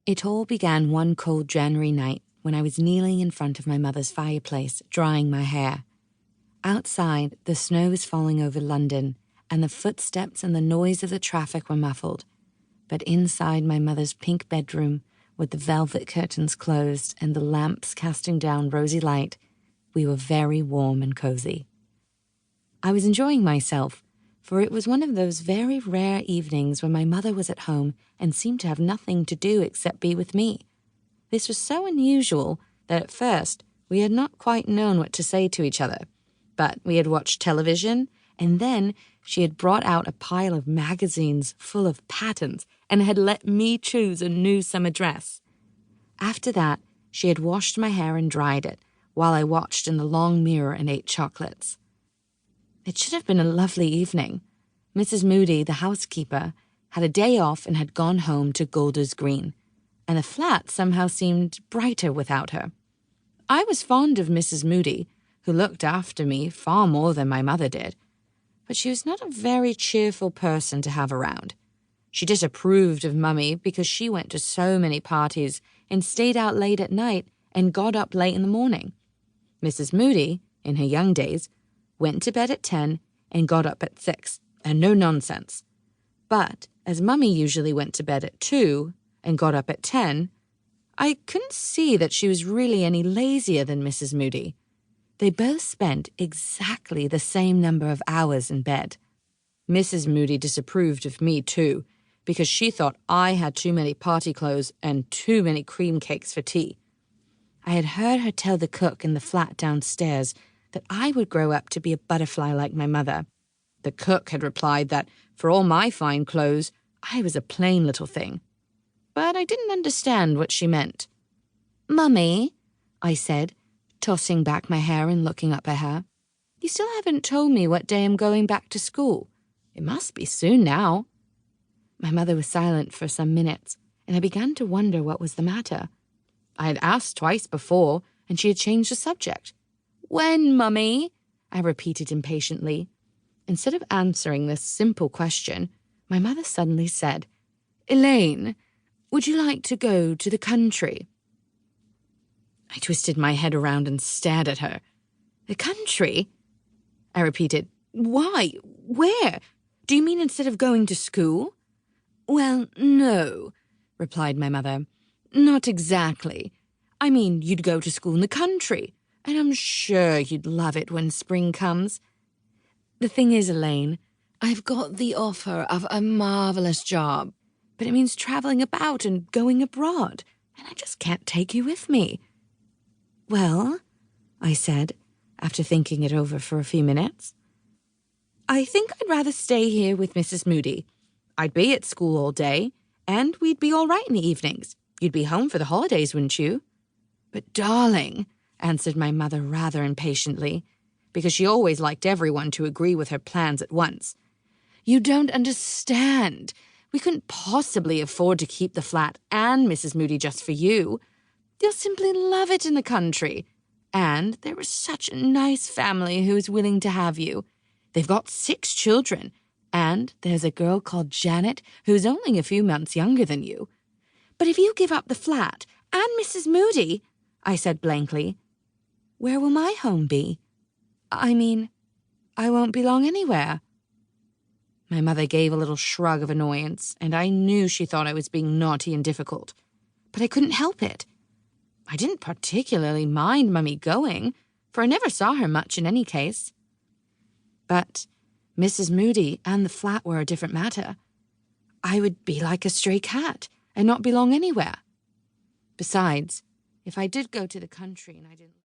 It all began one cold January night when I was kneeling in front of my mother's fireplace, drying my hair. Outside, the snow was falling over London, and the footsteps and the noise of the traffic were muffled. But inside my mother's pink bedroom, with the velvet curtains closed and the lamps casting down rosy light, we were very warm and cozy. I was enjoying myself, for it was one of those very rare evenings when my mother was at home and seemed to have nothing to do except be with me. This was so unusual that at first we had not quite known what to say to each other. But we had watched television, and then she had brought out a pile of magazines full of patterns and had let me choose a new summer dress. After that, she had washed my hair and dried it, while I watched in the long mirror and ate chocolates. It should have been a lovely evening. Mrs. Moody, the housekeeper, had a day off and had gone home to Golders Green, and the flat somehow seemed brighter without her. I was fond of Mrs. Moody, who looked after me far more than my mother did, but she was not a very cheerful person to have around. She disapproved of Mummy because she went to so many parties and stayed out late at night and got up late in the morning. Mrs. Moody, in her young days, went to bed at 10 and got up at 6, and no nonsense. But as Mummy usually went to bed at 2 and got up at 10, I couldn't see that she was really any lazier than Mrs. Moody. They both spent exactly the same number of hours in bed. Mrs. Moody disapproved of me, too, because she thought I had too many party clothes and too many cream cakes for tea. I had heard her tell the cook in the flat downstairs that I would grow up to be a butterfly like my mother. The cook had replied that, for all my fine clothes, I was a plain little thing. But I didn't understand what she meant. "Mummy," I said, tossing back my hair and looking up at her, "you still haven't told me what day I'm going back to school. It must be soon now." My mother was silent for some minutes, and I began to wonder what was the matter. I had asked twice before, and she had changed the subject. "When, Mummy?" I repeated impatiently. Instead of answering this simple question, my mother suddenly said, "Elaine, would you like to go to the country?" I twisted my head around and stared at her. "The country?" I repeated. "Why? Where? Do you mean instead of going to school?" "Well, no," replied my mother. "Not exactly. I mean, you'd go to school in the country, and I'm sure you'd love it when spring comes. The thing is, Elaine, I've got the offer of a marvelous job, but it means traveling about and going abroad, and I just can't take you with me." "Well," I said, after thinking it over for a few minutes, "I think I'd rather stay here with Mrs. Moody. I'd be at school all day, and we'd be all right in the evenings. You'd be home for the holidays, wouldn't you?" "But, darling," answered my mother rather impatiently, because she always liked everyone to agree with her plans at once, "you don't understand. We couldn't possibly afford to keep the flat and Mrs. Moody just for you. You'll simply love it in the country. And there is such a nice family who is willing to have you. They've got 6 children, and there's a girl called Janet who's only a few months younger than you. But if you give up the flat and Mrs. Moody," I said blankly, "where will my home be? I mean, I won't belong anywhere." My mother gave a little shrug of annoyance, and I knew she thought I was being naughty and difficult. But I couldn't help it. I didn't particularly mind Mummy going, for I never saw her much in any case. But Mrs. Moody and the flat were a different matter. I would be like a stray cat and not belong anywhere. Besides, if I did go to the country and I didn't...